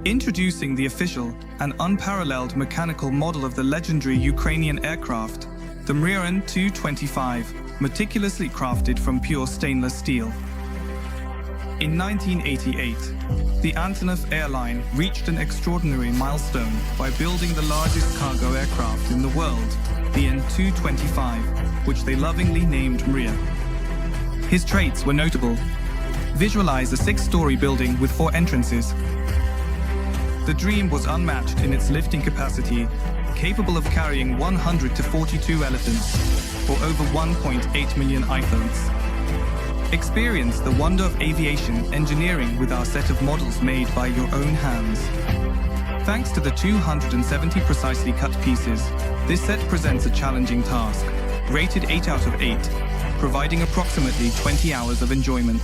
Introducing the official and unparalleled mechanical model of the legendary Ukrainian aircraft, the MRIA AN-225, meticulously crafted from pure stainless steel. In 1988, the Antonov airline reached an extraordinary milestone by building the largest cargo aircraft in the world, the AN-225, which they lovingly named MRIA. His traits were notable. Visualize a 6-story building with 4 entrances. The dream was unmatched in its lifting capacity, capable of carrying 100 to 42 elephants, or over 1.8 million iPhones. Experience the wonder of aviation engineering with our set of models made by your own hands. Thanks to the 270 precisely cut pieces, this set presents a challenging task, rated 8 out of 8, providing approximately 20 hours of enjoyment.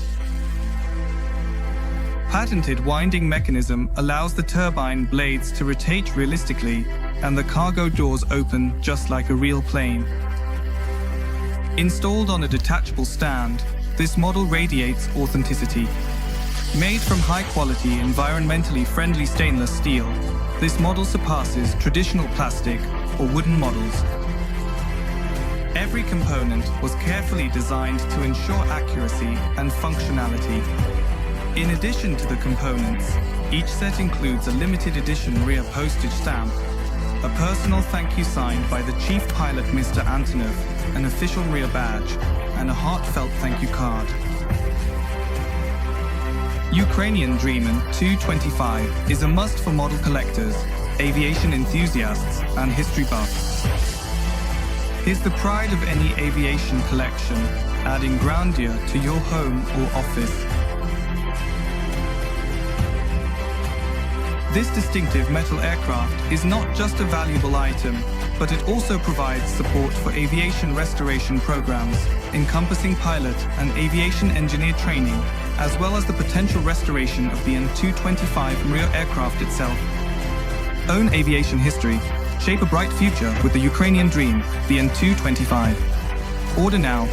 Patented winding mechanism allows the turbine blades to rotate realistically and the cargo doors open just like a real plane. Installed on a detachable stand, this model radiates authenticity. Made from high-quality, environmentally friendly stainless steel, this model surpasses traditional plastic or wooden models. Every component was carefully designed to ensure accuracy and functionality. In addition to the components, each set includes a limited edition MRIA postage stamp, a personal thank you signed by the chief pilot Mr. Antonov, an official MRIA badge, and a heartfelt thank you card. Ukrainian Dream AN-225 is a must for model collectors, aviation enthusiasts, and history buffs. Here's the pride of any aviation collection, adding grandeur to your home or office. This distinctive metal aircraft is not just a valuable item, but it also provides support for aviation restoration programs, encompassing pilot and aviation engineer training, as well as the potential restoration of the AN-225 MRIA aircraft itself. Own aviation history. Shape a bright future with the Ukrainian dream, the AN-225. Order now